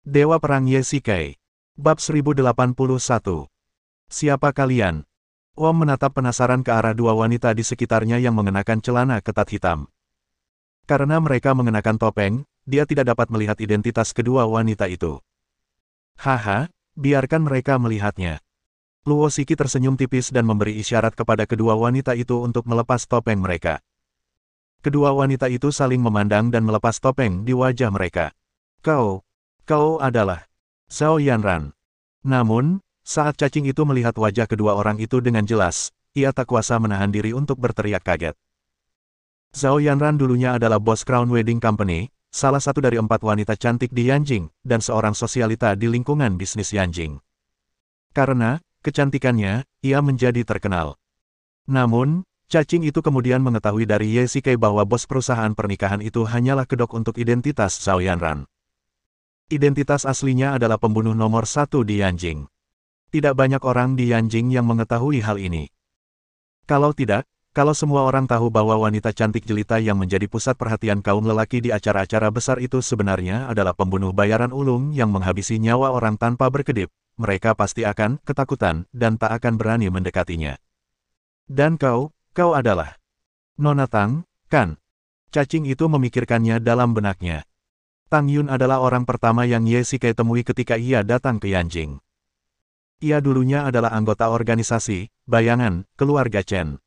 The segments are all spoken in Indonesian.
Dewa Perang Ye Shikai. Bab 1081. Siapa kalian? Wom menatap penasaran ke arah dua wanita di sekitarnya yang mengenakan celana ketat hitam. Karena mereka mengenakan topeng, dia tidak dapat melihat identitas kedua wanita itu. Haha, biarkan mereka melihatnya. Luo Shiki tersenyum tipis dan memberi isyarat kepada kedua wanita itu untuk melepas topeng mereka. Kedua wanita itu saling memandang dan melepas topeng di wajah mereka. Kau adalah Zhao Yanran. Namun, saat cacing itu melihat wajah kedua orang itu dengan jelas, ia tak kuasa menahan diri untuk berteriak kaget. Zhao Yanran dulunya adalah bos Crown Wedding Company, salah satu dari 4 wanita cantik di Yanjing, dan seorang sosialita di lingkungan bisnis Yanjing. Karena kecantikannya, ia menjadi terkenal. Namun, cacing itu kemudian mengetahui dari Ye Shikai bahwa bos perusahaan pernikahan itu hanyalah kedok untuk identitas Zhao Yanran. Identitas aslinya adalah pembunuh nomor 1 di Yanjing. Tidak banyak orang di Yanjing yang mengetahui hal ini. Kalau semua orang tahu bahwa wanita cantik jelita yang menjadi pusat perhatian kaum lelaki di acara-acara besar itu sebenarnya adalah pembunuh bayaran ulung yang menghabisi nyawa orang tanpa berkedip, mereka pasti akan ketakutan dan tak akan berani mendekatinya. Dan kau adalah Nona Tang, kan? Cacing itu memikirkannya dalam benaknya. Tang Yun adalah orang pertama yang Ye Shikai temui ketika ia datang ke Yanjing. Ia dulunya adalah anggota organisasi, bayangan, keluarga Chen.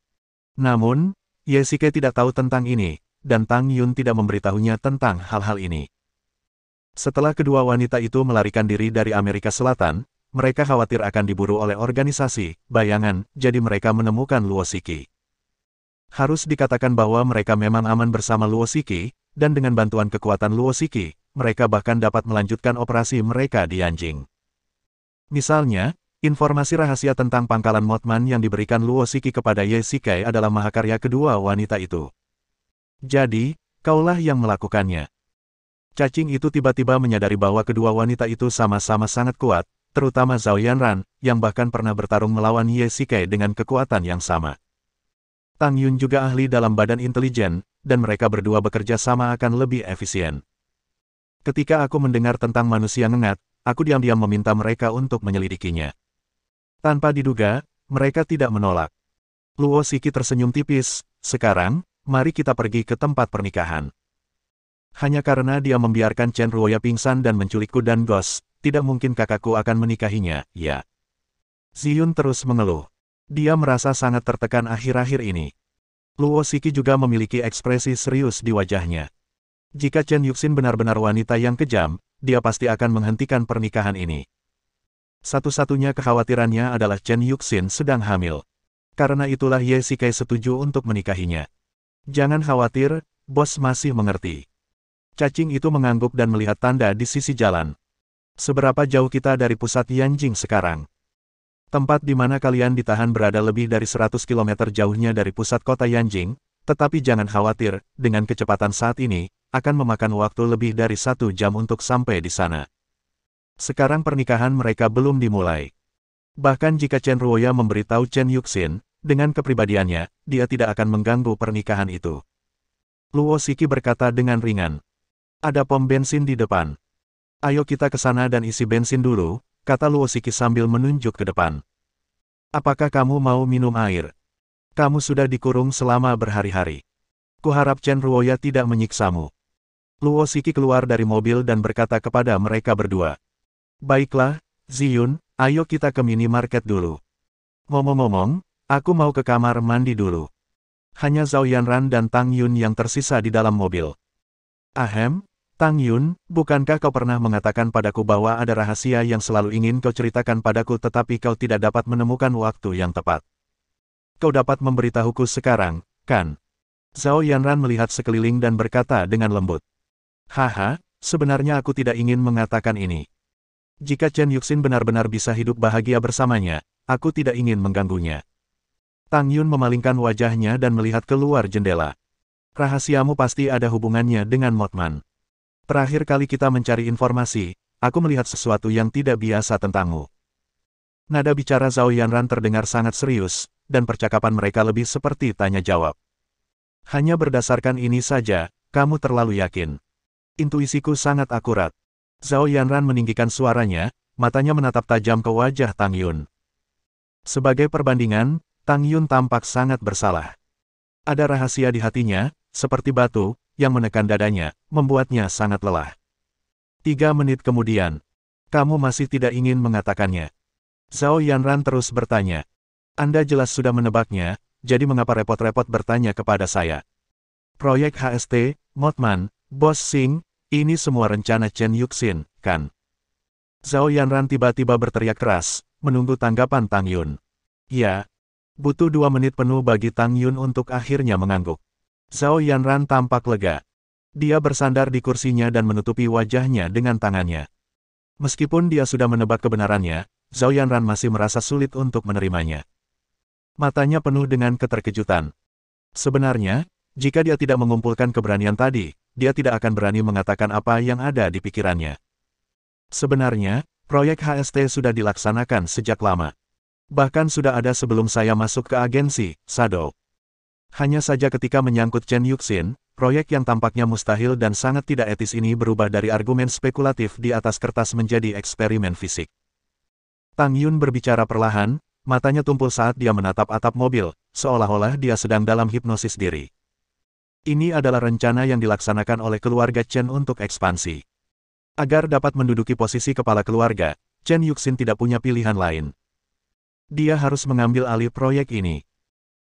Namun, Ye Shikai tidak tahu tentang ini, dan Tang Yun tidak memberitahunya tentang hal-hal ini. Setelah kedua wanita itu melarikan diri dari Amerika Selatan, mereka khawatir akan diburu oleh organisasi, bayangan, jadi mereka menemukan Luo Shiki. Harus dikatakan bahwa mereka memang aman bersama Luo Shiki, dan dengan bantuan kekuatan Luo Shiki, mereka bahkan dapat melanjutkan operasi mereka di Yanjing. Misalnya, informasi rahasia tentang pangkalan Mothman yang diberikan Luo Shiki kepada Ye Shikai adalah mahakarya kedua wanita itu. Jadi, kaulah yang melakukannya. Cacing itu tiba-tiba menyadari bahwa kedua wanita itu sama-sama sangat kuat, terutama Zhao Yanran, yang bahkan pernah bertarung melawan Ye Shikai dengan kekuatan yang sama. Tang Yun juga ahli dalam badan intelijen, dan mereka berdua bekerja sama akan lebih efisien. Ketika aku mendengar tentang manusia ngengat, aku diam-diam meminta mereka untuk menyelidikinya. Tanpa diduga, mereka tidak menolak. Luo Shiki tersenyum tipis, sekarang, mari kita pergi ke tempat pernikahan. Hanya karena dia membiarkan Chen Ruoya pingsan dan menculikku dan Gos, tidak mungkin kakakku akan menikahinya, ya. Ziyun terus mengeluh. Dia merasa sangat tertekan akhir-akhir ini. Luo Shiki juga memiliki ekspresi serius di wajahnya. Jika Chen Yuxin benar-benar wanita yang kejam, dia pasti akan menghentikan pernikahan ini. Satu-satunya kekhawatirannya adalah Chen Yuxin sedang hamil. Karena itulah Ye Shikai setuju untuk menikahinya. Jangan khawatir, bos masih mengerti. Cacing itu mengangguk dan melihat tanda di sisi jalan. Seberapa jauh kita dari pusat Yanjing sekarang? Tempat di mana kalian ditahan berada lebih dari 100 km jauhnya dari pusat kota Yanjing, tetapi jangan khawatir, dengan kecepatan saat ini, akan memakan waktu lebih dari 1 jam untuk sampai di sana. Sekarang pernikahan mereka belum dimulai. Bahkan jika Chen Ruoya memberitahu Chen Yuxin, dengan kepribadiannya, dia tidak akan mengganggu pernikahan itu. Luo Shiki berkata dengan ringan. Ada pom bensin di depan. Ayo kita ke sana dan isi bensin dulu, kata Luo Shiki sambil menunjuk ke depan. Apakah kamu mau minum air? Kamu sudah dikurung selama berhari-hari. Kuharap Chen Ruoya tidak menyiksamu. Luo Shiki keluar dari mobil dan berkata kepada mereka berdua. Baiklah, Ziyun, ayo kita ke minimarket dulu. Ngomong-ngomong, aku mau ke kamar mandi dulu. Hanya Zhao Yanran dan Tang Yun yang tersisa di dalam mobil. Ahem, Tang Yun, bukankah kau pernah mengatakan padaku bahwa ada rahasia yang selalu ingin kau ceritakan padaku tetapi kau tidak dapat menemukan waktu yang tepat? Kau dapat memberitahuku sekarang, kan? Zhao Yanran melihat sekeliling dan berkata dengan lembut. Haha, sebenarnya aku tidak ingin mengatakan ini. Jika Chen Yuxin benar-benar bisa hidup bahagia bersamanya, aku tidak ingin mengganggunya. Tang Yun memalingkan wajahnya dan melihat keluar jendela. Rahasiamu pasti ada hubungannya dengan Mothman. Terakhir kali kita mencari informasi, aku melihat sesuatu yang tidak biasa tentangmu. Nada bicara Zhao Yanran terdengar sangat serius, dan percakapan mereka lebih seperti tanya-jawab. Hanya berdasarkan ini saja, kamu terlalu yakin. Intuisiku sangat akurat. Zhao Yanran meninggikan suaranya, matanya menatap tajam ke wajah Tang Yun. Sebagai perbandingan, Tang Yun tampak sangat bersalah. Ada rahasia di hatinya, seperti batu, yang menekan dadanya, membuatnya sangat lelah. 3 menit kemudian, kamu masih tidak ingin mengatakannya. Zhao Yanran terus bertanya. Anda jelas sudah menebaknya, jadi mengapa repot-repot bertanya kepada saya? Proyek HST, Mothman, Bos Xing, ini semua rencana Chen Yuxin, kan? Zhao Yanran tiba-tiba berteriak keras, menunggu tanggapan Tang Yun. Ya, butuh 2 menit penuh bagi Tang Yun untuk akhirnya mengangguk. Zhao Yanran tampak lega. Dia bersandar di kursinya dan menutupi wajahnya dengan tangannya. Meskipun dia sudah menebak kebenarannya, Zhao Yanran masih merasa sulit untuk menerimanya. Matanya penuh dengan keterkejutan. Sebenarnya, jika dia tidak mengumpulkan keberanian tadi, dia tidak akan berani mengatakan apa yang ada di pikirannya. Sebenarnya, proyek HST sudah dilaksanakan sejak lama. Bahkan sudah ada sebelum saya masuk ke agensi, Shadow. Hanya saja ketika menyangkut Chen Yuxin, proyek yang tampaknya mustahil dan sangat tidak etis ini berubah dari argumen spekulatif di atas kertas menjadi eksperimen fisik. Tang Yun berbicara perlahan, matanya tumpul saat dia menatap atap mobil, seolah-olah dia sedang dalam hipnosis diri. Ini adalah rencana yang dilaksanakan oleh keluarga Chen untuk ekspansi. Agar dapat menduduki posisi kepala keluarga, Chen Yuxin tidak punya pilihan lain. Dia harus mengambil alih proyek ini.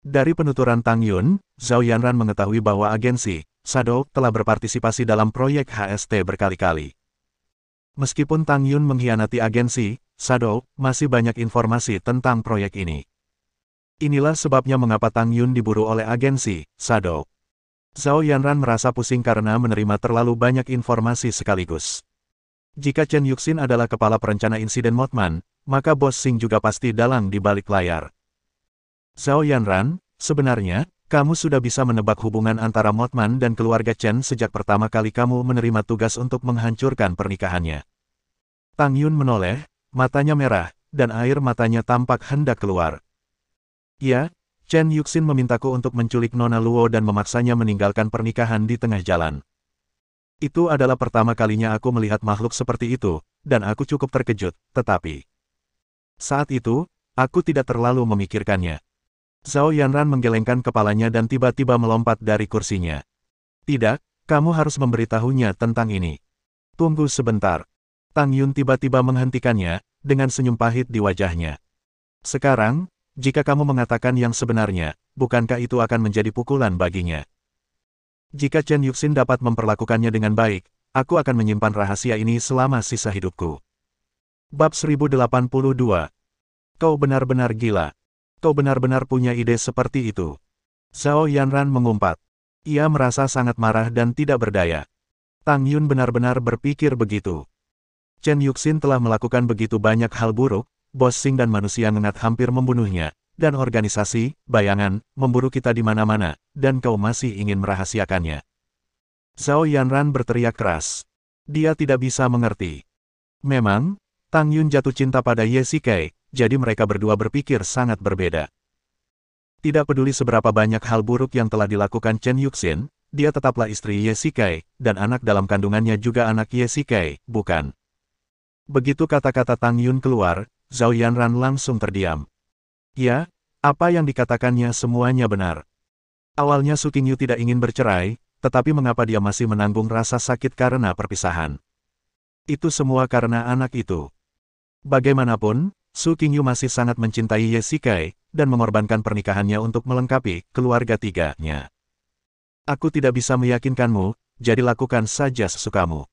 Dari penuturan Tang Yun, Zhao Yanran mengetahui bahwa agensi, Shadow, telah berpartisipasi dalam proyek HST berkali-kali. Meskipun Tang Yun mengkhianati agensi, Shadow, masih banyak informasi tentang proyek ini. Inilah sebabnya mengapa Tang Yun diburu oleh agensi, Shadow. Zhao Yanran merasa pusing karena menerima terlalu banyak informasi sekaligus. Jika Chen Yuxin adalah kepala perencana insiden Mothman, maka Bos Xing juga pasti dalang di balik layar. Zhao Yanran, sebenarnya, kamu sudah bisa menebak hubungan antara Mothman dan keluarga Chen sejak pertama kali kamu menerima tugas untuk menghancurkan pernikahannya. Tang Yun menoleh, matanya merah, dan air matanya tampak hendak keluar. Ya, Chen Yuxin memintaku untuk menculik Nona Luo dan memaksanya meninggalkan pernikahan di tengah jalan. Itu adalah pertama kalinya aku melihat makhluk seperti itu, dan aku cukup terkejut, tetapi saat itu, aku tidak terlalu memikirkannya. Zhao Yanran menggelengkan kepalanya dan tiba-tiba melompat dari kursinya. Tidak, kamu harus memberitahunya tentang ini. Tunggu sebentar. Tang Yun tiba-tiba menghentikannya, dengan senyum pahit di wajahnya. Sekarang, jika kamu mengatakan yang sebenarnya, bukankah itu akan menjadi pukulan baginya? Jika Chen Yuxin dapat memperlakukannya dengan baik, aku akan menyimpan rahasia ini selama sisa hidupku. Bab 1082. Kau benar-benar gila. Kau benar-benar punya ide seperti itu. Zhao Yanran mengumpat. Ia merasa sangat marah dan tidak berdaya. Tang Yun benar-benar berpikir begitu. Chen Yuxin telah melakukan begitu banyak hal buruk, Bos Xing dan manusia ngengat hampir membunuhnya, dan organisasi, bayangan, memburu kita di mana-mana, dan kau masih ingin merahasiakannya. Zhao Yanran berteriak keras. Dia tidak bisa mengerti. Memang, Tang Yun jatuh cinta pada Ye Shikai, jadi mereka berdua berpikir sangat berbeda. Tidak peduli seberapa banyak hal buruk yang telah dilakukan Chen Yuxin, dia tetaplah istri Ye Shikai, dan anak dalam kandungannya juga anak Ye Shikai, bukan? Begitu kata-kata Tang Yun keluar, Zhao Yanran langsung terdiam. Ya, apa yang dikatakannya semuanya benar. Awalnya Su Qingyu tidak ingin bercerai, tetapi mengapa dia masih menanggung rasa sakit karena perpisahan? Itu semua karena anak itu. Bagaimanapun, Su Qingyu masih sangat mencintai Ye Shikai, dan mengorbankan pernikahannya untuk melengkapi keluarga tiganya. Aku tidak bisa meyakinkanmu, jadi lakukan saja sesukamu.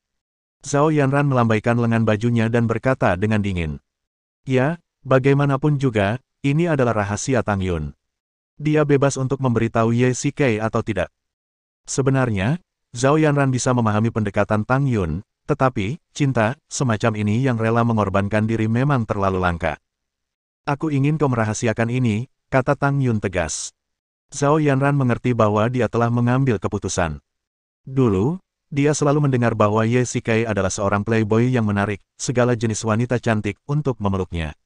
Zhao Yanran melambaikan lengan bajunya dan berkata dengan dingin. Ya, bagaimanapun juga, ini adalah rahasia Tang Yun. Dia bebas untuk memberitahu Ye Shikai atau tidak. Sebenarnya, Zhao Yanran bisa memahami pendekatan Tang Yun, tetapi, cinta, semacam ini yang rela mengorbankan diri memang terlalu langka. Aku ingin kau merahasiakan ini, kata Tang Yun tegas. Zhao Yanran mengerti bahwa dia telah mengambil keputusan. Dulu, dia selalu mendengar bahwa Ye Shikai adalah seorang playboy yang menarik segala jenis wanita cantik untuk memeluknya.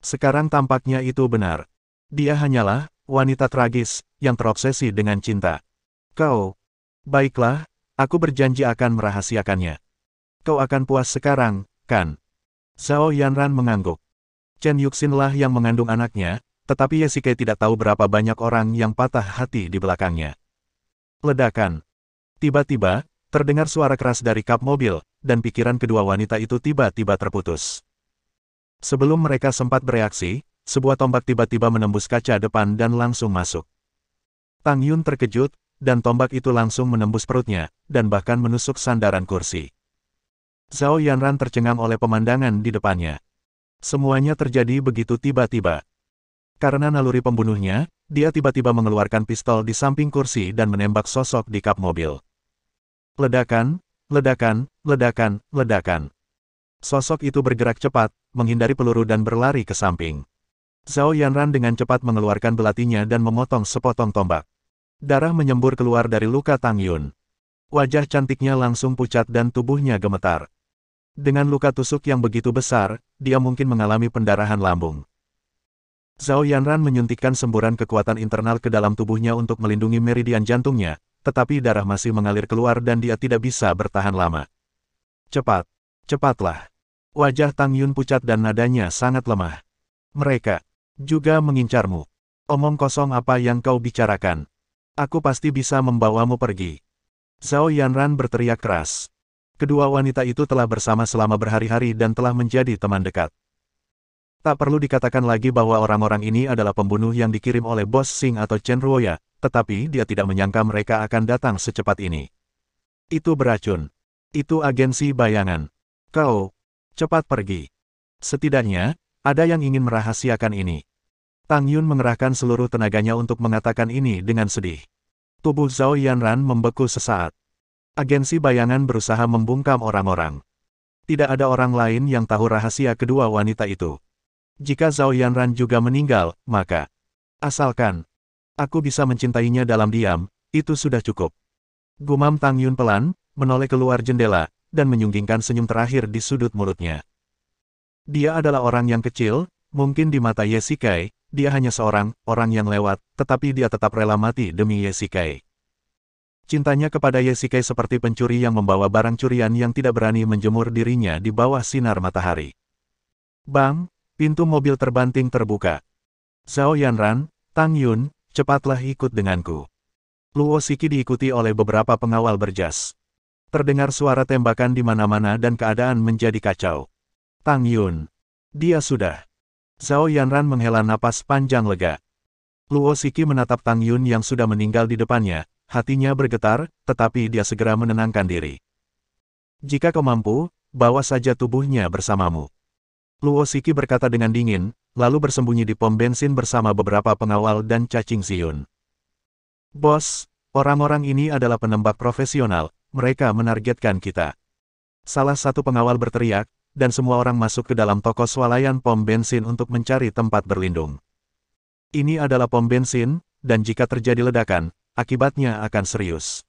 Sekarang tampaknya itu benar. Dia hanyalah wanita tragis yang terobsesi dengan cinta. Kau, baiklah, aku berjanji akan merahasiakannya. Kau akan puas sekarang, kan? Zhao Yanran mengangguk. Chen Yuxin lah yang mengandung anaknya, tetapi Ye Shikai tidak tahu berapa banyak orang yang patah hati di belakangnya. Ledakan. Tiba-tiba, terdengar suara keras dari kap mobil, dan pikiran kedua wanita itu tiba-tiba terputus. Sebelum mereka sempat bereaksi, sebuah tombak tiba-tiba menembus kaca depan dan langsung masuk. Tang Yun terkejut, dan tombak itu langsung menembus perutnya, dan bahkan menusuk sandaran kursi. Zhao Yanran tercengang oleh pemandangan di depannya. Semuanya terjadi begitu tiba-tiba. Karena naluri pembunuhnya, dia tiba-tiba mengeluarkan pistol di samping kursi dan menembak sosok di kap mobil. Ledakan, ledakan, ledakan, ledakan. Sosok itu bergerak cepat, menghindari peluru dan berlari ke samping. Zhao Yanran dengan cepat mengeluarkan belatinya dan memotong sepotong tombak. Darah menyembur keluar dari luka Tang Yun. Wajah cantiknya langsung pucat dan tubuhnya gemetar. Dengan luka tusuk yang begitu besar, dia mungkin mengalami pendarahan lambung. Zhao Yanran menyuntikkan semburan kekuatan internal ke dalam tubuhnya untuk melindungi meridian jantungnya, tetapi darah masih mengalir keluar dan dia tidak bisa bertahan lama. Cepat, cepatlah. Wajah Tang Yun pucat dan nadanya sangat lemah. Mereka juga mengincarmu. Omong kosong apa yang kau bicarakan? Aku pasti bisa membawamu pergi. Zhao Yanran berteriak keras. Kedua wanita itu telah bersama selama berhari-hari dan telah menjadi teman dekat. Tak perlu dikatakan lagi bahwa orang-orang ini adalah pembunuh yang dikirim oleh Bos Xing atau Chen Ruoya, tetapi dia tidak menyangka mereka akan datang secepat ini. Itu beracun. Itu agensi bayangan. Kau, cepat pergi. Setidaknya, ada yang ingin merahasiakan ini. Tang Yun mengerahkan seluruh tenaganya untuk mengatakan ini dengan sedih. Tubuh Zhao Yanran membeku sesaat. Agensi bayangan berusaha membungkam orang-orang. Tidak ada orang lain yang tahu rahasia kedua wanita itu. Jika Zhao Yanran juga meninggal, maka asalkan aku bisa mencintainya dalam diam, itu sudah cukup. Gumam Tang Yun pelan, menoleh keluar jendela, dan menyunggingkan senyum terakhir di sudut mulutnya. Dia adalah orang yang kecil, mungkin di mata Ye Shikai, dia hanya seorang orang yang lewat, tetapi dia tetap rela mati demi Ye Shikai. Cintanya kepada Ye Shikai seperti pencuri yang membawa barang curian yang tidak berani menjemur dirinya di bawah sinar matahari. Bang, pintu mobil terbanting terbuka. Zhao Yanran, Tang Yun, cepatlah ikut denganku. Luo Shiki diikuti oleh beberapa pengawal berjas. Terdengar suara tembakan di mana-mana dan keadaan menjadi kacau. Tang Yun. Dia sudah. Zhao Yanran menghela napas panjang lega. Luo Shiki menatap Tang Yun yang sudah meninggal di depannya. Hatinya bergetar, tetapi dia segera menenangkan diri. Jika kau mampu, bawa saja tubuhnya bersamamu. Luo Shiki berkata dengan dingin, lalu bersembunyi di pom bensin bersama beberapa pengawal dan cacing siun. Bos, orang-orang ini adalah penembak profesional, mereka menargetkan kita. Salah satu pengawal berteriak, dan semua orang masuk ke dalam toko swalayan pom bensin untuk mencari tempat berlindung. Ini adalah pom bensin, dan jika terjadi ledakan, akibatnya akan serius.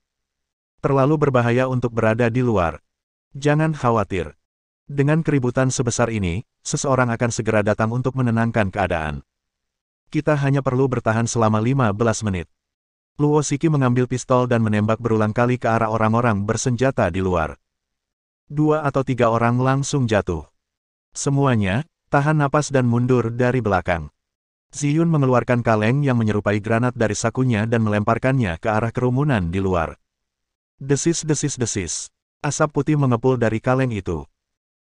Terlalu berbahaya untuk berada di luar. Jangan khawatir. Dengan keributan sebesar ini, seseorang akan segera datang untuk menenangkan keadaan. Kita hanya perlu bertahan selama 15 menit. Luo Shiki mengambil pistol dan menembak berulang kali ke arah orang-orang bersenjata di luar. 2 atau 3 orang langsung jatuh. Semuanya, tahan napas dan mundur dari belakang. Ziyun mengeluarkan kaleng yang menyerupai granat dari sakunya dan melemparkannya ke arah kerumunan di luar. Desis-desis-desis. Asap putih mengepul dari kaleng itu.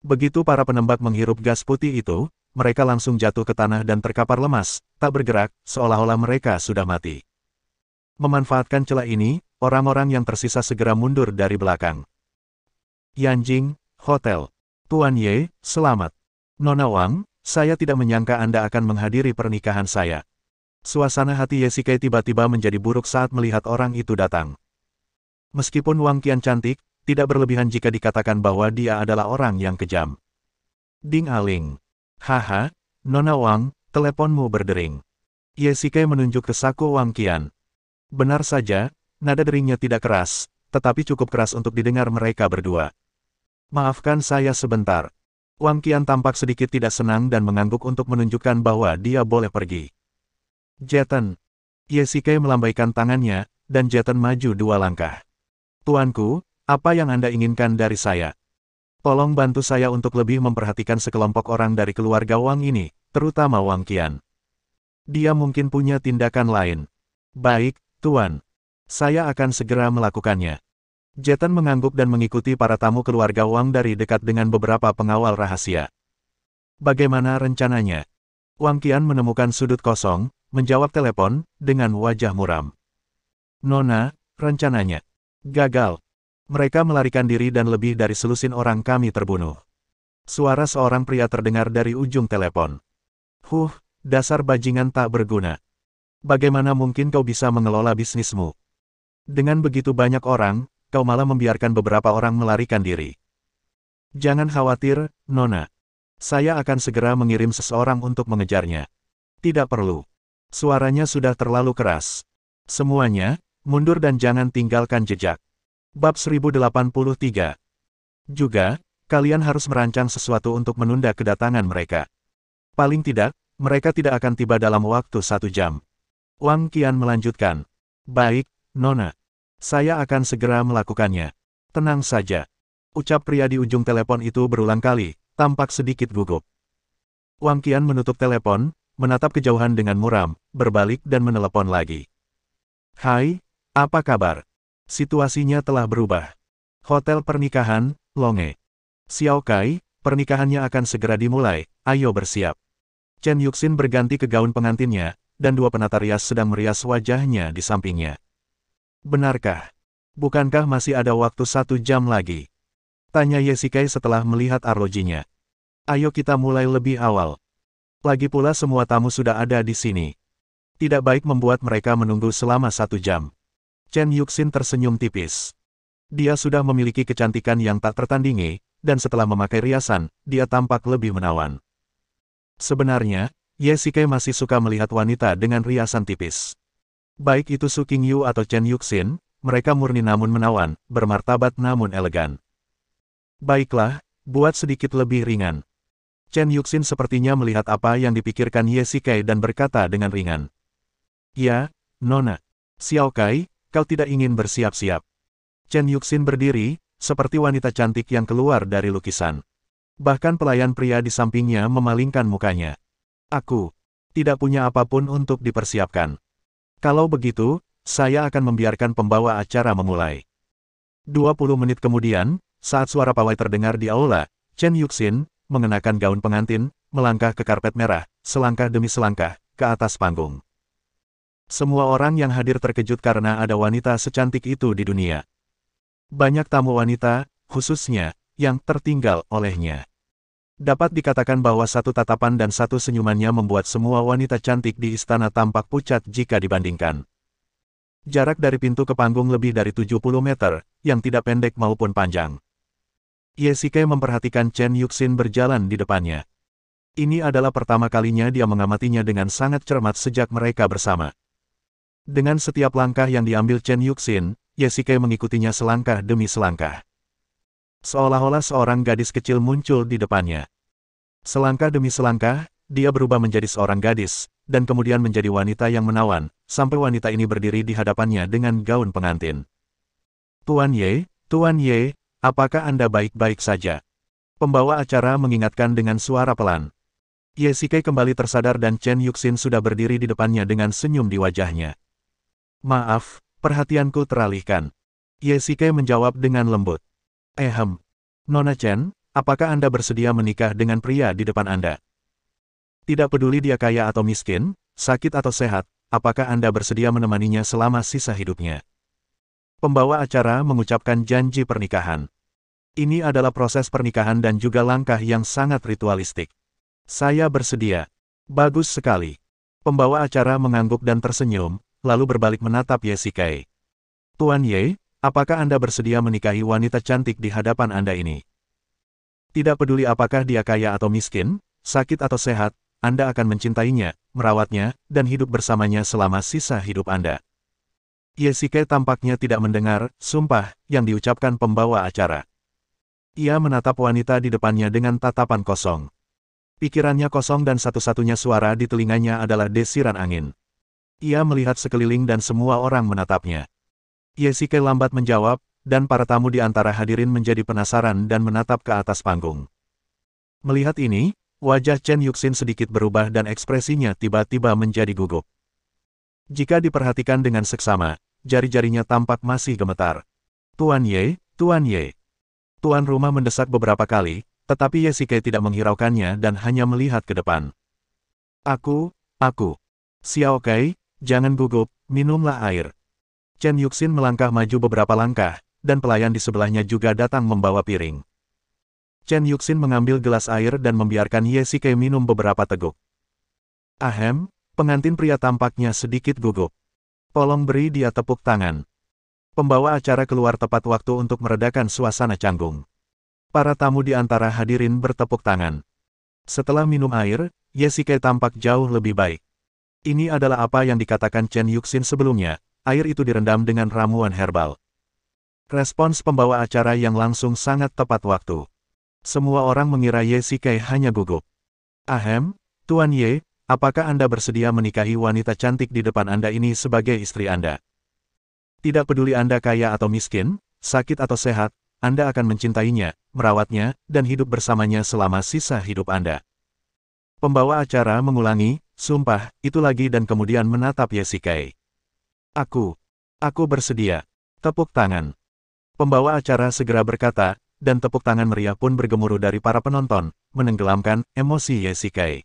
Begitu para penembak menghirup gas putih itu, mereka langsung jatuh ke tanah dan terkapar lemas, tak bergerak, seolah-olah mereka sudah mati. Memanfaatkan celah ini, orang-orang yang tersisa segera mundur dari belakang. Yanjing, Hotel. Tuan Ye, selamat. Nona Wang, saya tidak menyangka Anda akan menghadiri pernikahan saya. Suasana hati Ye Shikai tiba-tiba menjadi buruk saat melihat orang itu datang. Meskipun Wang Qian cantik, tidak berlebihan jika dikatakan bahwa dia adalah orang yang kejam. Ding Aling. Haha, Nona Wang, teleponmu berdering. Ye Shikai menunjuk ke saku Wang Qian. Benar saja, nada deringnya tidak keras, tetapi cukup keras untuk didengar mereka berdua. Maafkan saya sebentar. Wang Qian tampak sedikit tidak senang dan mengangguk untuk menunjukkan bahwa dia boleh pergi. Jeten. Ye Shikai melambaikan tangannya, dan Jeten maju 2 langkah. Tuanku, apa yang Anda inginkan dari saya? Tolong bantu saya untuk lebih memperhatikan sekelompok orang dari keluarga Wang ini, terutama Wang Qian. Dia mungkin punya tindakan lain. Baik, Tuan. Saya akan segera melakukannya. Jetan mengangguk dan mengikuti para tamu keluarga Wang dari dekat dengan beberapa pengawal rahasia. Bagaimana rencananya? Wang Qian menemukan sudut kosong, menjawab telepon, dengan wajah muram. Nona, rencananya gagal. Mereka melarikan diri dan lebih dari selusin orang kami terbunuh. Suara seorang pria terdengar dari ujung telepon. Dasar bajingan tak berguna. Bagaimana mungkin kau bisa mengelola bisnismu? Dengan begitu banyak orang, kau malah membiarkan beberapa orang melarikan diri. Jangan khawatir, Nona. Saya akan segera mengirim seseorang untuk mengejarnya. Tidak perlu. Suaranya sudah terlalu keras. Semuanya, mundur dan jangan tinggalkan jejak. Bab 1083. Juga, kalian harus merancang sesuatu untuk menunda kedatangan mereka. Paling tidak, mereka tidak akan tiba dalam waktu 1 jam. Wang Qian melanjutkan. Baik, Nona. Saya akan segera melakukannya. Tenang saja. Ucap pria di ujung telepon itu berulang kali, tampak sedikit gugup. Wang Qian menutup telepon, menatap kejauhan dengan muram, berbalik dan menelepon lagi. Hai, apa kabar? Situasinya telah berubah. Hotel pernikahan, Longe. Xiao Kai, pernikahannya akan segera dimulai, ayo bersiap. Chen Yuxin berganti ke gaun pengantinnya, dan 2 penata rias sedang merias wajahnya di sampingnya. Benarkah? Bukankah masih ada waktu 1 jam lagi? Tanya Ye Shikai setelah melihat arlojinya. Ayo kita mulai lebih awal. Lagi pula semua tamu sudah ada di sini. Tidak baik membuat mereka menunggu selama 1 jam. Chen Yuxin tersenyum tipis. Dia sudah memiliki kecantikan yang tak tertandingi, dan setelah memakai riasan, dia tampak lebih menawan. Sebenarnya, Ye Shikai masih suka melihat wanita dengan riasan tipis. Baik itu Su Qingyu atau Chen Yuxin, mereka murni namun menawan, bermartabat namun elegan. Baiklah, buat sedikit lebih ringan. Chen Yuxin sepertinya melihat apa yang dipikirkan Ye Shikai dan berkata dengan ringan. Ya, Nona. Xiao Kai, kau tidak ingin bersiap-siap. Chen Yuxin berdiri, seperti wanita cantik yang keluar dari lukisan. Bahkan pelayan pria di sampingnya memalingkan mukanya. Aku tidak punya apapun untuk dipersiapkan. Kalau begitu, saya akan membiarkan pembawa acara memulai. 20 menit kemudian, saat suara pawai terdengar di aula, Chen Yuxin, mengenakan gaun pengantin, melangkah ke karpet merah, selangkah demi selangkah, ke atas panggung. Semua orang yang hadir terkejut karena ada wanita secantik itu di dunia. Banyak tamu wanita, khususnya, yang tertinggal olehnya. Dapat dikatakan bahwa satu tatapan dan satu senyumannya membuat semua wanita cantik di istana tampak pucat jika dibandingkan. Jarak dari pintu ke panggung lebih dari 70 meter, yang tidak pendek maupun panjang. Ye Shikai memperhatikan Chen Yuxin berjalan di depannya. Ini adalah pertama kalinya dia mengamatinya dengan sangat cermat sejak mereka bersama. Dengan setiap langkah yang diambil Chen Yuxin, Ye Shikai mengikutinya selangkah demi selangkah. Seolah-olah seorang gadis kecil muncul di depannya. Selangkah demi selangkah, dia berubah menjadi seorang gadis, dan kemudian menjadi wanita yang menawan, sampai wanita ini berdiri di hadapannya dengan gaun pengantin. Tuan Ye, apakah Anda baik-baik saja? Pembawa acara mengingatkan dengan suara pelan. Ye Shikai kembali tersadar dan Chen Yuxin sudah berdiri di depannya dengan senyum di wajahnya. Maaf, perhatianku teralihkan. Ye Shikai menjawab dengan lembut. Nona Chen, apakah Anda bersedia menikah dengan pria di depan Anda? Tidak peduli dia kaya atau miskin, sakit atau sehat, apakah Anda bersedia menemaninya selama sisa hidupnya? Pembawa acara mengucapkan janji pernikahan. Ini adalah proses pernikahan dan juga langkah yang sangat ritualistik. Saya bersedia. Bagus sekali. Pembawa acara mengangguk dan tersenyum, lalu berbalik menatap Ye Shikai. Tuan Ye, apakah Anda bersedia menikahi wanita cantik di hadapan Anda ini? Tidak peduli apakah dia kaya atau miskin, sakit atau sehat, Anda akan mencintainya, merawatnya, dan hidup bersamanya selama sisa hidup Anda. Ye Shikai tampaknya tidak mendengar sumpah yang diucapkan pembawa acara. Ia menatap wanita di depannya dengan tatapan kosong. Pikirannya kosong dan satu-satunya suara di telinganya adalah desiran angin. Ia melihat sekeliling dan semua orang menatapnya. Ye Shikai lambat menjawab, dan para tamu di antara hadirin menjadi penasaran dan menatap ke atas panggung. Melihat ini, wajah Chen Yuxin sedikit berubah dan ekspresinya tiba-tiba menjadi gugup. Jika diperhatikan dengan seksama, jari-jarinya tampak masih gemetar. Tuan Ye, Tuan Ye. Tuan rumah mendesak beberapa kali, tetapi Ye Shikai tidak menghiraukannya dan hanya melihat ke depan. Aku. Xiao Kai, jangan gugup, minumlah air. Chen Yuxin melangkah maju beberapa langkah, dan pelayan di sebelahnya juga datang membawa piring. Chen Yuxin mengambil gelas air dan membiarkan Ye Shikai minum beberapa teguk. Ahem, pengantin pria tampaknya sedikit gugup. Tolong beri dia tepuk tangan. Pembawa acara keluar tepat waktu untuk meredakan suasana canggung. Para tamu di antara hadirin bertepuk tangan. Setelah minum air, Ye Shikai tampak jauh lebih baik. Ini adalah apa yang dikatakan Chen Yuxin sebelumnya, air itu direndam dengan ramuan herbal. Respons pembawa acara yang langsung sangat tepat waktu. Semua orang mengira Ye Shikai hanya gugup. Ahem, Tuan Ye, apakah Anda bersedia menikahi wanita cantik di depan Anda ini sebagai istri Anda? Tidak peduli Anda kaya atau miskin, sakit atau sehat, Anda akan mencintainya, merawatnya, dan hidup bersamanya selama sisa hidup Anda. Pembawa acara mengulangi, sumpah, itu lagi dan kemudian menatap Ye Shikai. Aku bersedia. Tepuk tangan. Pembawa acara segera berkata, dan tepuk tangan meriah pun bergemuruh dari para penonton, menenggelamkan emosi Ye Shikai.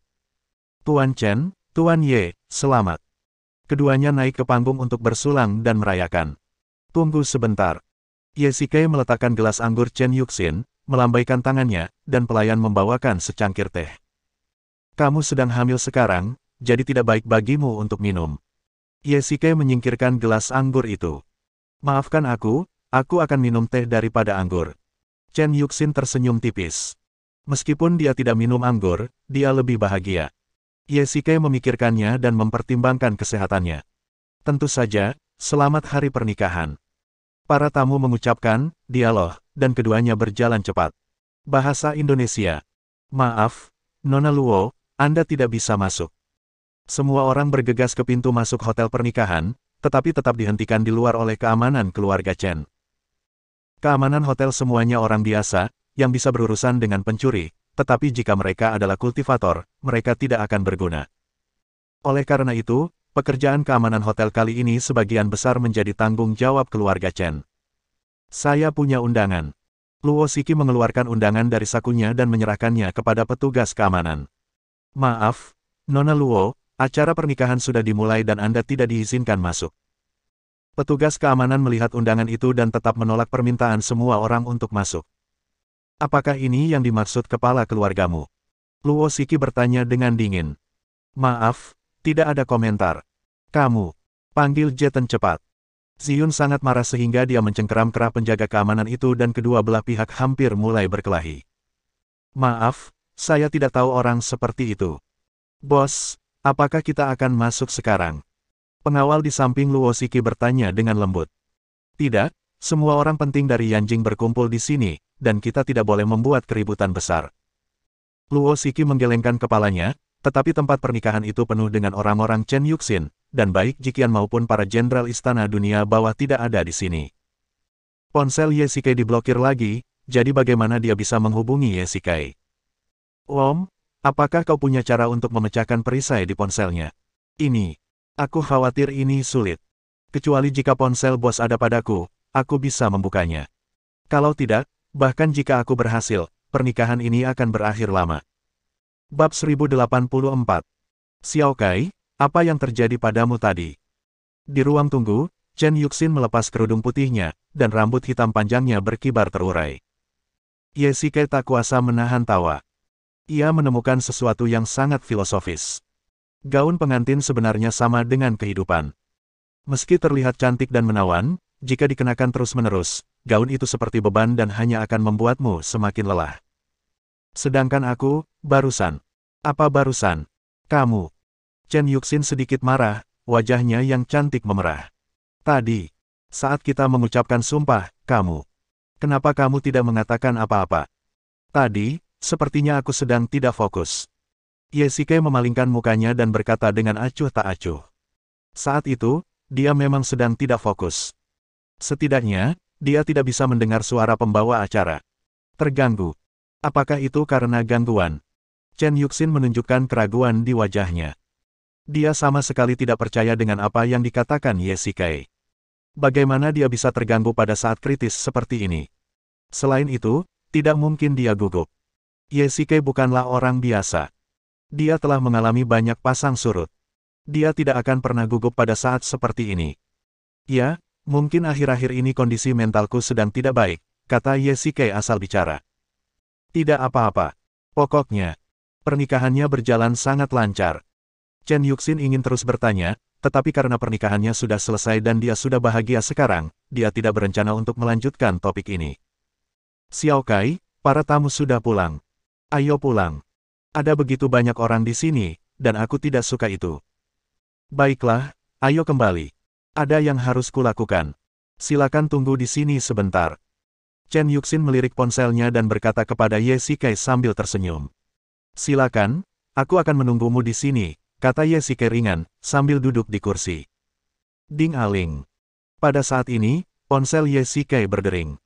Tuan Chen, Tuan Ye, selamat. Keduanya naik ke panggung untuk bersulang dan merayakan. Tunggu sebentar. Ye Shikai meletakkan gelas anggur Chen Yuxin, melambaikan tangannya, dan pelayan membawakan secangkir teh. Kamu sedang hamil sekarang, jadi tidak baik bagimu untuk minum. Ye Shikai menyingkirkan gelas anggur itu. Maafkan aku akan minum teh daripada anggur. Chen Yuxin tersenyum tipis. Meskipun dia tidak minum anggur, dia lebih bahagia. Ye Shikai memikirkannya dan mempertimbangkan kesehatannya. Tentu saja, selamat hari pernikahan. Para tamu mengucapkan, dialog, dan keduanya berjalan cepat. Bahasa Indonesia. Maaf, Nona Luo, Anda tidak bisa masuk. Semua orang bergegas ke pintu masuk hotel pernikahan, tetapi tetap dihentikan di luar oleh keamanan keluarga Chen. Keamanan hotel semuanya orang biasa, yang bisa berurusan dengan pencuri, tetapi jika mereka adalah kultivator, mereka tidak akan berguna. Oleh karena itu, pekerjaan keamanan hotel kali ini sebagian besar menjadi tanggung jawab keluarga Chen. Saya punya undangan. Luo Shiki mengeluarkan undangan dari sakunya dan menyerahkannya kepada petugas keamanan. Maaf, Nona Luo, acara pernikahan sudah dimulai dan Anda tidak diizinkan masuk. Petugas keamanan melihat undangan itu dan tetap menolak permintaan semua orang untuk masuk. Apakah ini yang dimaksud kepala keluargamu? Luo Shiki bertanya dengan dingin. Maaf, tidak ada komentar. Kamu, panggil Jeten cepat. Ziyun sangat marah sehingga dia mencengkeram kerah penjaga keamanan itu dan kedua belah pihak hampir mulai berkelahi. Maaf, saya tidak tahu orang seperti itu. Bos, apakah kita akan masuk sekarang? Pengawal di samping Luo Shiki bertanya dengan lembut. Tidak, semua orang penting dari Yanjing berkumpul di sini, dan kita tidak boleh membuat keributan besar. Luo Shiki menggelengkan kepalanya, tetapi tempat pernikahan itu penuh dengan orang-orang Chen Yuxin, dan baik Jiqian maupun para jenderal istana dunia bawah tidak ada di sini. Ponsel Ye Shikai diblokir lagi, jadi bagaimana dia bisa menghubungi Ye Shikai? Om, apakah kau punya cara untuk memecahkan perisai di ponselnya? Ini. Aku khawatir ini sulit. Kecuali jika ponsel bos ada padaku, aku bisa membukanya. Kalau tidak, bahkan jika aku berhasil, pernikahan ini akan berakhir lama. Bab 1084. Xiao Kai, apa yang terjadi padamu tadi? Di ruang tunggu, Chen Yuxin melepas kerudung putihnya, dan rambut hitam panjangnya berkibar terurai. Ye Shikai tak kuasa menahan tawa. Ia menemukan sesuatu yang sangat filosofis. Gaun pengantin sebenarnya sama dengan kehidupan. Meski terlihat cantik dan menawan, jika dikenakan terus-menerus, gaun itu seperti beban dan hanya akan membuatmu semakin lelah. Sedangkan aku, barusan. Apa barusan? Kamu. Chen Yuxin sedikit marah, wajahnya yang cantik memerah. Tadi, saat kita mengucapkan sumpah, kamu. Kenapa kamu tidak mengatakan apa-apa? Tadi, sepertinya aku sedang tidak fokus. Ye Shikai memalingkan mukanya dan berkata dengan acuh tak acuh. Saat itu, dia memang sedang tidak fokus. Setidaknya, Dia tidak bisa mendengar suara pembawa acara. Terganggu. Apakah itu karena gangguan? Chen Yuxin menunjukkan keraguan di wajahnya. Dia sama sekali tidak percaya dengan apa yang dikatakan Ye Shikai. Bagaimana dia bisa terganggu pada saat kritis seperti ini? Selain itu, tidak mungkin dia gugup. Ye Shikai bukanlah orang biasa. Dia telah mengalami banyak pasang surut. Dia tidak akan pernah gugup pada saat seperti ini. Ya, mungkin akhir-akhir ini kondisi mentalku sedang tidak baik, kata Ye Shikai asal bicara. Tidak apa-apa. Pokoknya, pernikahannya berjalan sangat lancar. Chen Yuxin ingin terus bertanya, tetapi karena pernikahannya sudah selesai dan dia sudah bahagia sekarang, dia tidak berencana untuk melanjutkan topik ini. Xiao Kai, para tamu sudah pulang. Ayo pulang. Ada begitu banyak orang di sini, dan aku tidak suka itu. Baiklah, ayo kembali. Ada yang harus kulakukan. Silakan tunggu di sini sebentar. Chen Yuxin melirik ponselnya dan berkata kepada Ye Shikai sambil tersenyum. Silakan, aku akan menunggumu di sini, kata Ye Shikai ringan, sambil duduk di kursi. Ding-aling. Pada saat ini, ponsel Ye Shikai berdering.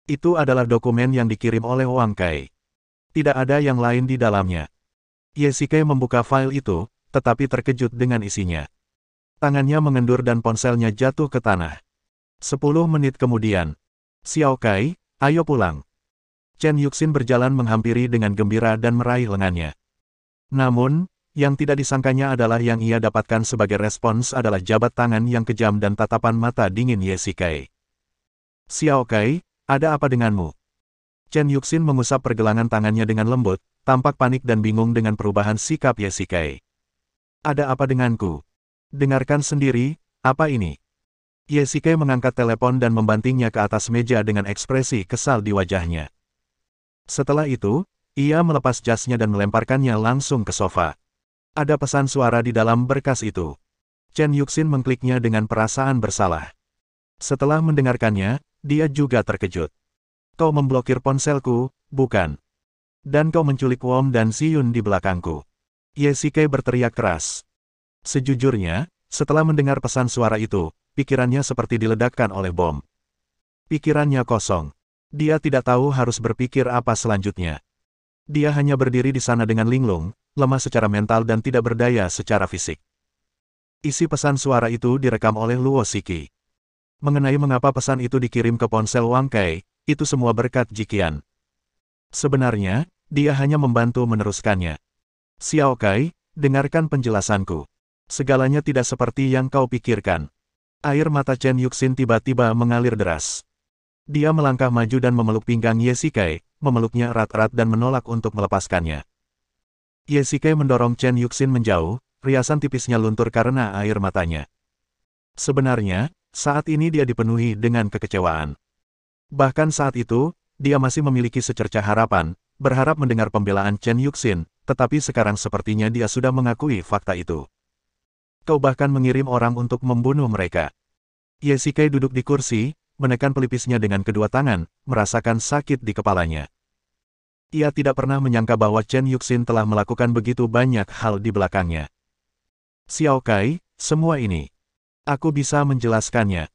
Itu adalah dokumen yang dikirim oleh Wang Kai. Tidak ada yang lain di dalamnya. Ye Shikai membuka file itu, tetapi terkejut dengan isinya. Tangannya mengendur dan ponselnya jatuh ke tanah. 10 menit kemudian. Xiao Kai, ayo pulang. Chen Yuxin berjalan menghampiri dengan gembira dan meraih lengannya. Namun, yang tidak disangkanya adalah yang ia dapatkan sebagai respons adalah jabat tangan yang kejam dan tatapan mata dingin Ye Shikai. Xiao Kai, ada apa denganmu? Chen Yuxin mengusap pergelangan tangannya dengan lembut, tampak panik dan bingung dengan perubahan sikap Ye Shikai. Ada apa denganku? Dengarkan sendiri, apa ini? Ye Shikai mengangkat telepon dan membantingnya ke atas meja dengan ekspresi kesal di wajahnya. Setelah itu, ia melepas jasnya dan melemparkannya langsung ke sofa. Ada pesan suara di dalam berkas itu. Chen Yuxin mengkliknya dengan perasaan bersalah. Setelah mendengarkannya, dia juga terkejut. Kau memblokir ponselku, bukan? Dan kau menculik Wom dan Siyun di belakangku. Ye Shikai berteriak keras. Sejujurnya, setelah mendengar pesan suara itu, pikirannya seperti diledakkan oleh bom. Pikirannya kosong. Dia tidak tahu harus berpikir apa selanjutnya. Dia hanya berdiri di sana dengan linglung, lemah secara mental dan tidak berdaya secara fisik. Isi pesan suara itu direkam oleh Luo Shiki. Mengenai mengapa pesan itu dikirim ke ponsel Wang Kai, itu semua berkat Jiqian. Sebenarnya, dia hanya membantu meneruskannya. Xiao Kai, dengarkan penjelasanku. Segalanya tidak seperti yang kau pikirkan. Air mata Chen Yuxin tiba-tiba mengalir deras. Dia melangkah maju dan memeluk pinggang Ye Shikai, memeluknya erat-erat dan menolak untuk melepaskannya. Ye Shikai mendorong Chen Yuxin menjauh, riasan tipisnya luntur karena air matanya. Sebenarnya, saat ini dia dipenuhi dengan kekecewaan. Bahkan saat itu, dia masih memiliki secercah harapan, berharap mendengar pembelaan Chen Yuxin, tetapi sekarang sepertinya dia sudah mengakui fakta itu. Kau bahkan mengirim orang untuk membunuh mereka. Ye Shikai duduk di kursi, menekan pelipisnya dengan kedua tangan, merasakan sakit di kepalanya. Ia tidak pernah menyangka bahwa Chen Yuxin telah melakukan begitu banyak hal di belakangnya. Xiao Kai, semua ini. Aku bisa menjelaskannya.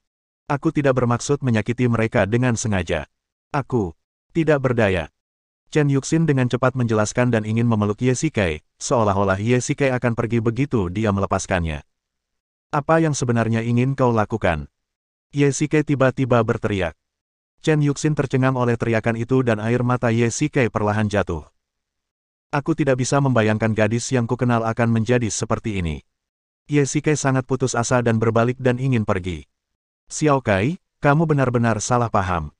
Aku tidak bermaksud menyakiti mereka dengan sengaja. Aku tidak berdaya. Chen Yuxin dengan cepat menjelaskan dan ingin memeluk Ye Shikai, seolah-olah Ye Shikai akan pergi begitu dia melepaskannya. Apa yang sebenarnya ingin kau lakukan? Ye Shikai tiba-tiba berteriak. Chen Yuxin tercengang oleh teriakan itu dan air mata Ye Shikai perlahan jatuh. Aku tidak bisa membayangkan gadis yang kukenal akan menjadi seperti ini. Ye Shikai sangat putus asa dan berbalik dan ingin pergi. Xiao Kai, kamu benar-benar salah paham.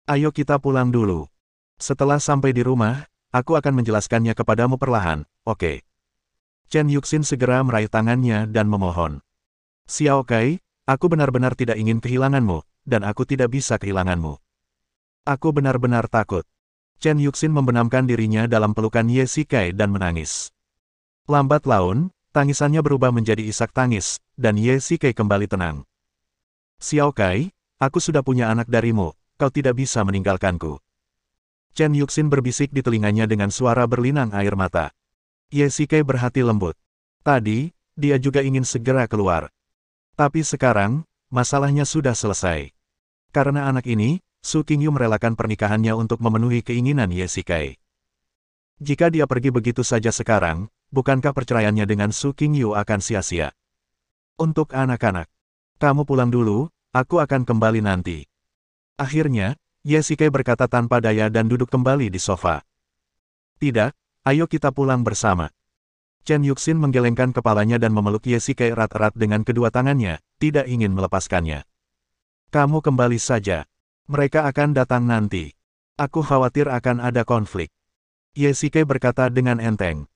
Ayo kita pulang dulu. Setelah sampai di rumah, aku akan menjelaskannya kepadamu perlahan, oke? Chen Yuxin segera meraih tangannya dan memohon. Xiao Kai, aku benar-benar tidak ingin kehilanganmu, dan aku tidak bisa kehilanganmu. Aku benar-benar takut. Chen Yuxin membenamkan dirinya dalam pelukan Ye Shikai dan menangis. Lambat laun, tangisannya berubah menjadi isak tangis, dan Ye Shikai kembali tenang. Xiao Kai, aku sudah punya anak darimu, kau tidak bisa meninggalkanku. Chen Yuxin berbisik di telinganya dengan suara berlinang air mata. Ye Shikai berhati lembut. Tadi, dia juga ingin segera keluar. Tapi sekarang, masalahnya sudah selesai. Karena anak ini, Su Qingyu merelakan pernikahannya untuk memenuhi keinginan Ye Shikai. Jika dia pergi begitu saja sekarang, bukankah perceraiannya dengan Su Qingyu akan sia-sia? Untuk anak-anak, kamu pulang dulu, aku akan kembali nanti. Akhirnya, Ye Shikai berkata tanpa daya dan duduk kembali di sofa. Tidak, ayo kita pulang bersama. Chen Yuxin menggelengkan kepalanya dan memeluk Ye Shikai erat-erat dengan kedua tangannya, tidak ingin melepaskannya. Kamu kembali saja. Mereka akan datang nanti. Aku khawatir akan ada konflik. Ye Shikai berkata dengan enteng.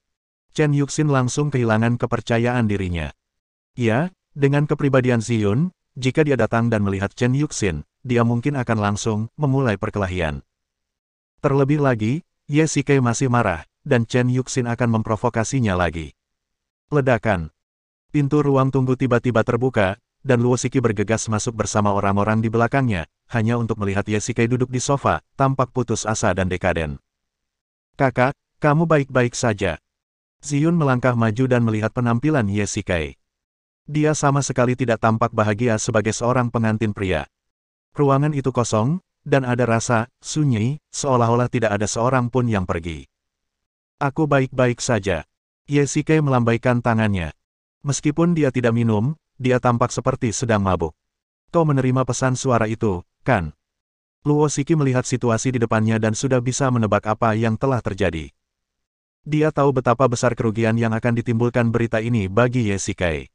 Chen Yuxin langsung kehilangan kepercayaan dirinya. Ya, dengan kepribadian Ziyun, jika dia datang dan melihat Chen Yuxin, dia mungkin akan langsung memulai perkelahian. Terlebih lagi, Ye Shikai masih marah, dan Chen Yuxin akan memprovokasinya lagi. Ledakan. Pintu ruang tunggu tiba-tiba terbuka, dan Luo Shiki bergegas masuk bersama orang-orang di belakangnya, hanya untuk melihat Ye Shikai duduk di sofa, tampak putus asa dan dekaden. Kakak, kamu baik-baik saja. Ziyun melangkah maju dan melihat penampilan Ye Shikai. Dia sama sekali tidak tampak bahagia sebagai seorang pengantin pria. Ruangan itu kosong, dan ada rasa sunyi, seolah-olah tidak ada seorang pun yang pergi. Aku baik-baik saja. Ye Shikai melambaikan tangannya. Meskipun dia tidak minum, dia tampak seperti sedang mabuk. Kau menerima pesan suara itu, kan? Luo Shiki melihat situasi di depannya dan sudah bisa menebak apa yang telah terjadi. Dia tahu betapa besar kerugian yang akan ditimbulkan berita ini bagi Ye Shikai.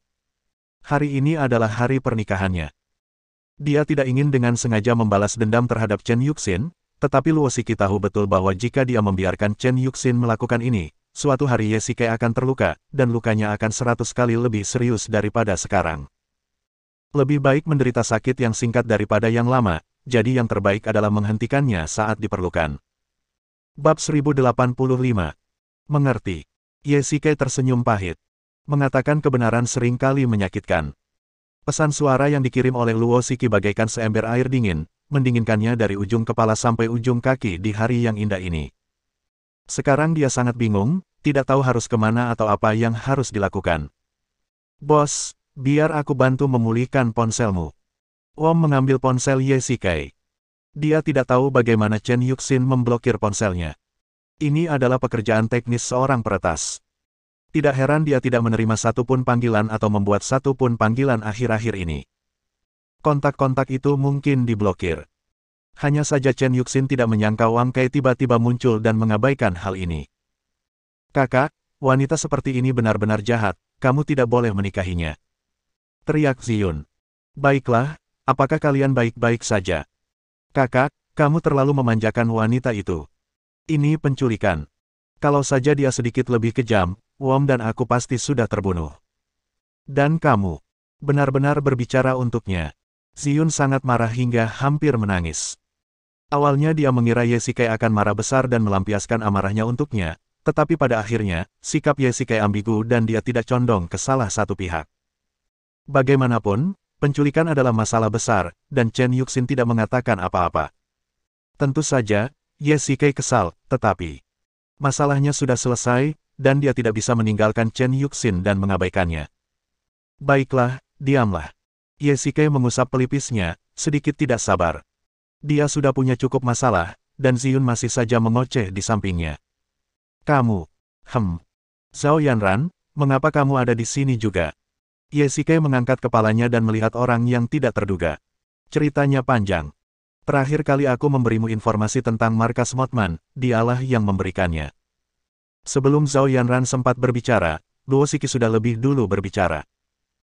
Hari ini adalah hari pernikahannya. Dia tidak ingin dengan sengaja membalas dendam terhadap Chen Yuxin, tetapi Luo Shiki tahu betul bahwa jika dia membiarkan Chen Yuxin melakukan ini, suatu hari Ye Shikai akan terluka, dan lukanya akan 100 kali lebih serius daripada sekarang. Lebih baik menderita sakit yang singkat daripada yang lama, jadi yang terbaik adalah menghentikannya saat diperlukan. Bab 1085. Mengerti. Ye Shikai tersenyum pahit. Mengatakan kebenaran sering kali menyakitkan. Pesan suara yang dikirim oleh Luo Shiki bagaikan seember air dingin, mendinginkannya dari ujung kepala sampai ujung kaki di hari yang indah ini. Sekarang dia sangat bingung, tidak tahu harus kemana atau apa yang harus dilakukan. Bos, biar aku bantu memulihkan ponselmu. Wom mengambil ponsel Ye Shikai. Dia tidak tahu bagaimana Chen Yuxin memblokir ponselnya. Ini adalah pekerjaan teknis seorang peretas. Tidak heran dia tidak menerima satupun panggilan atau membuat satupun panggilan akhir-akhir ini. Kontak-kontak itu mungkin diblokir. Hanya saja Chen Yuxin tidak menyangka Wang Kai tiba-tiba muncul dan mengabaikan hal ini. Kakak, wanita seperti ini benar-benar jahat, kamu tidak boleh menikahinya. Teriak Ziyun. Baiklah, apakah kalian baik-baik saja? Kakak, kamu terlalu memanjakan wanita itu. Ini penculikan. Kalau saja dia sedikit lebih kejam, Wom dan aku pasti sudah terbunuh. Dan kamu, benar-benar berbicara untuknya. Ziyun sangat marah hingga hampir menangis. Awalnya dia mengira Ye Shikai akan marah besar dan melampiaskan amarahnya untuknya, tetapi pada akhirnya, sikap Ye Shikai ambigu dan dia tidak condong ke salah satu pihak. Bagaimanapun, penculikan adalah masalah besar, dan Chen Yuxin tidak mengatakan apa-apa. Tentu saja, Ye Shikai kesal, tetapi masalahnya sudah selesai, dan dia tidak bisa meninggalkan Chen Yuxin dan mengabaikannya. Baiklah, diamlah. Ye Shikai mengusap pelipisnya, sedikit tidak sabar. Dia sudah punya cukup masalah, dan Ziyun masih saja mengoceh di sampingnya. Kamu, Zhao Yanran, mengapa kamu ada di sini juga? Ye Shikai mengangkat kepalanya dan melihat orang yang tidak terduga. Ceritanya panjang. Terakhir kali aku memberimu informasi tentang markas Mothman, dialah yang memberikannya. Sebelum Zhao Yanran sempat berbicara, Luo Shiki sudah lebih dulu berbicara.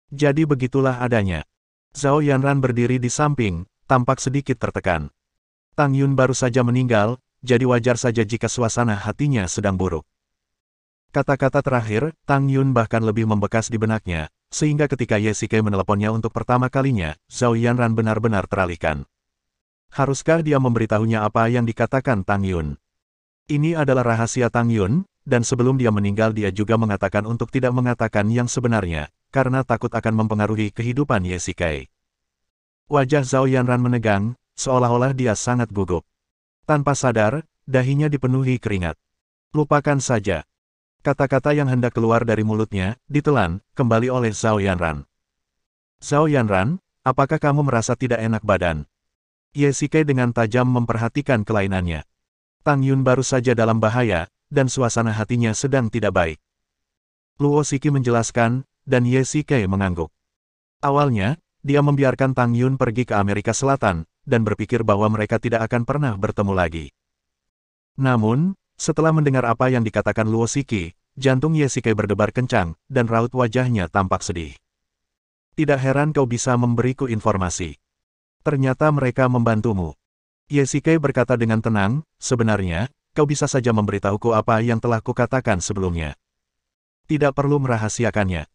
Jadi begitulah adanya. Zhao Yanran berdiri di samping, tampak sedikit tertekan. Tang Yun baru saja meninggal, jadi wajar saja jika suasana hatinya sedang buruk. Kata-kata terakhir, Tang Yun bahkan lebih membekas di benaknya, sehingga ketika Ye Shikai meneleponnya untuk pertama kalinya, Zhao Yanran benar-benar teralihkan. Haruskah dia memberitahunya apa yang dikatakan Tang Yun? Ini adalah rahasia Tang Yun, dan sebelum dia meninggal dia juga mengatakan untuk tidak mengatakan yang sebenarnya, karena takut akan mempengaruhi kehidupan Ye Shikai. Wajah Zhao Yanran menegang, seolah-olah dia sangat gugup. Tanpa sadar, dahinya dipenuhi keringat. Lupakan saja. Kata-kata yang hendak keluar dari mulutnya, ditelan, kembali oleh Zhao Yanran. Zhao Yanran, apakah kamu merasa tidak enak badan? Ye Shikai dengan tajam memperhatikan kelainannya. Tang Yun baru saja dalam bahaya, dan suasana hatinya sedang tidak baik. Luo Shiki menjelaskan, dan Ye Shikai mengangguk. Awalnya, dia membiarkan Tang Yun pergi ke Amerika Selatan, dan berpikir bahwa mereka tidak akan pernah bertemu lagi. Namun, setelah mendengar apa yang dikatakan Luo Shiki, jantung Ye Shikai berdebar kencang, dan raut wajahnya tampak sedih. Tidak heran kau bisa memberiku informasi. Ternyata mereka membantumu. Ye Shikai berkata dengan tenang, sebenarnya, kau bisa saja memberitahuku apa yang telah kukatakan sebelumnya. Tidak perlu merahasiakannya.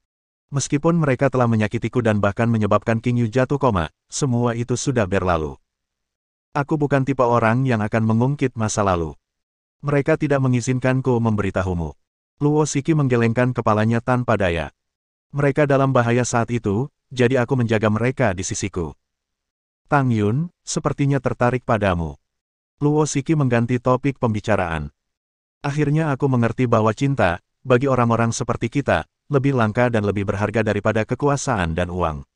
Meskipun mereka telah menyakitiku dan bahkan menyebabkan King Yu jatuh koma, semua itu sudah berlalu. Aku bukan tipe orang yang akan mengungkit masa lalu. Mereka tidak mengizinkanku memberitahumu. Luo Shiki menggelengkan kepalanya tanpa daya. Mereka dalam bahaya saat itu, jadi aku menjaga mereka di sisiku. Tang Yun, sepertinya tertarik padamu. Luo Shiki mengganti topik pembicaraan. Akhirnya aku mengerti bahwa cinta, bagi orang-orang seperti kita, lebih langka dan lebih berharga daripada kekuasaan dan uang.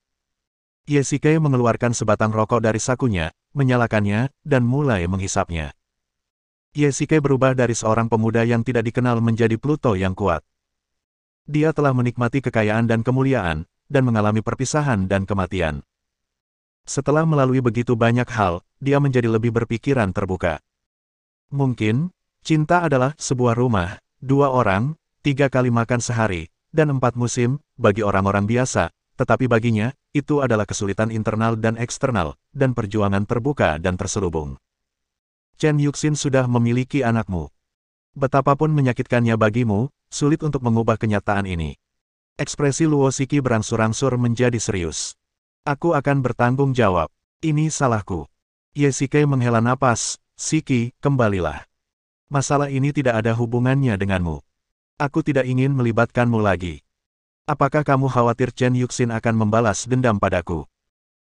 Ye Shikai mengeluarkan sebatang rokok dari sakunya, menyalakannya, dan mulai menghisapnya. Ye Shikai berubah dari seorang pemuda yang tidak dikenal menjadi Pluto yang kuat. Dia telah menikmati kekayaan dan kemuliaan, dan mengalami perpisahan dan kematian. Setelah melalui begitu banyak hal, dia menjadi lebih berpikiran terbuka. Mungkin, cinta adalah sebuah rumah, 2 orang, 3 kali makan sehari, dan 4 musim, bagi orang-orang biasa, tetapi baginya, itu adalah kesulitan internal dan eksternal, dan perjuangan terbuka dan terselubung. Chen Yuxin sudah memiliki anakmu. Betapapun menyakitkannya bagimu, sulit untuk mengubah kenyataan ini. Ekspresi Luo Shiki berangsur-angsur menjadi serius. Aku akan bertanggung jawab. Ini salahku. Ye Shikai menghela napas, Shiki, kembalilah. Masalah ini tidak ada hubungannya denganmu. Aku tidak ingin melibatkanmu lagi. Apakah kamu khawatir Chen Yuxin akan membalas dendam padaku?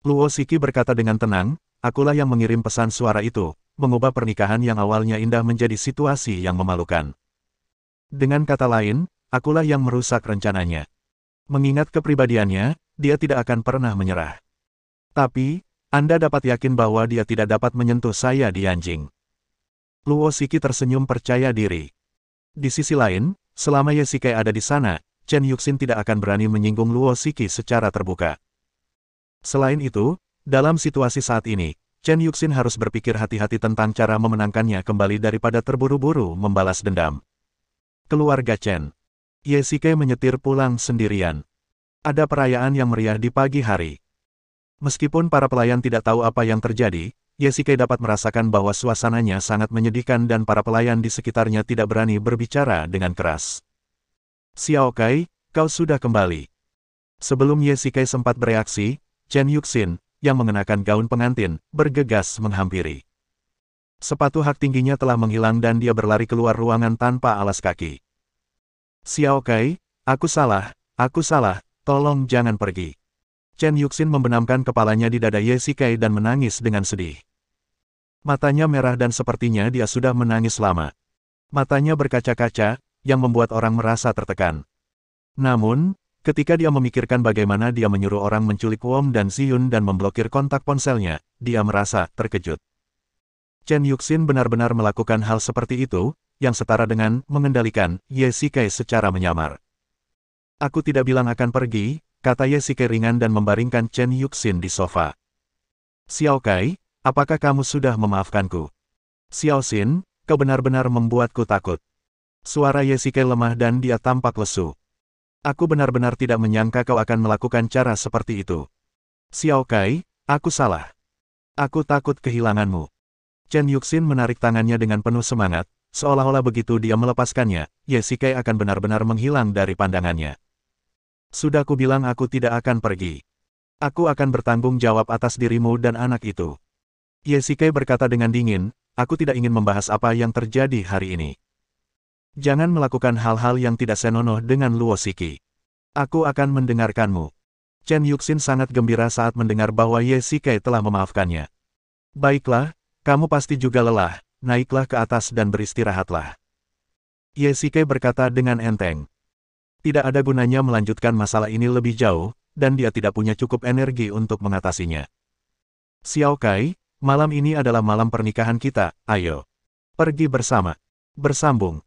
Luo Shiki berkata dengan tenang, akulah yang mengirim pesan suara itu, mengubah pernikahan yang awalnya indah menjadi situasi yang memalukan. Dengan kata lain, akulah yang merusak rencananya. Mengingat kepribadiannya, dia tidak akan pernah menyerah. Tapi, Anda dapat yakin bahwa dia tidak dapat menyentuh saya di Yanjing. Luo Shiki tersenyum percaya diri. Di sisi lain, selama Ye Shikai ada di sana, Chen Yuxin tidak akan berani menyinggung Luo Shiki secara terbuka. Selain itu, dalam situasi saat ini, Chen Yuxin harus berpikir hati-hati tentang cara memenangkannya kembali daripada terburu-buru membalas dendam. Keluarga Chen. Ye Shikai menyetir pulang sendirian. Ada perayaan yang meriah di pagi hari. Meskipun para pelayan tidak tahu apa yang terjadi, Ye Shikai dapat merasakan bahwa suasananya sangat menyedihkan dan para pelayan di sekitarnya tidak berani berbicara dengan keras. Xiao Kai, kau sudah kembali. Sebelum Ye Shikai sempat bereaksi, Chen Yuxin, yang mengenakan gaun pengantin, bergegas menghampiri. Sepatu hak tingginya telah menghilang dan dia berlari keluar ruangan tanpa alas kaki. Xiao Kai, aku salah, tolong jangan pergi. Chen Yuxin membenamkan kepalanya di dada Ye Shikai dan menangis dengan sedih. Matanya merah dan sepertinya dia sudah menangis lama. Matanya berkaca-kaca, yang membuat orang merasa tertekan. Namun, ketika dia memikirkan bagaimana dia menyuruh orang menculik Wom dan Ziyun dan memblokir kontak ponselnya, dia merasa terkejut. Chen Yuxin benar-benar melakukan hal seperti itu, yang setara dengan mengendalikan Ye Shikai secara menyamar. Aku tidak bilang akan pergi, kata Ye Shikai ringan dan membaringkan Chen Yuxin di sofa. Xiao Kai, apakah kamu sudah memaafkanku? Xiao Xin, kau benar-benar membuatku takut. Suara Ye Shikai lemah dan dia tampak lesu. Aku benar-benar tidak menyangka kau akan melakukan cara seperti itu. Xiao Kai, aku salah. Aku takut kehilanganmu. Chen Yuxin menarik tangannya dengan penuh semangat, seolah-olah begitu dia melepaskannya, Ye Shikai akan benar-benar menghilang dari pandangannya. Sudah kubilang aku tidak akan pergi. Aku akan bertanggung jawab atas dirimu dan anak itu. Ye Shikai berkata dengan dingin, aku tidak ingin membahas apa yang terjadi hari ini. Jangan melakukan hal-hal yang tidak senonoh dengan Luo Shiki. Aku akan mendengarkanmu. Chen Yuxin sangat gembira saat mendengar bahwa Ye Shikai telah memaafkannya. Baiklah, kamu pasti juga lelah, naiklah ke atas dan beristirahatlah. Ye Shikai berkata dengan enteng. Tidak ada gunanya melanjutkan masalah ini lebih jauh, dan dia tidak punya cukup energi untuk mengatasinya. Xiao Kai, Malam ini adalah malam pernikahan kita, ayo. Pergi bersama. Bersambung.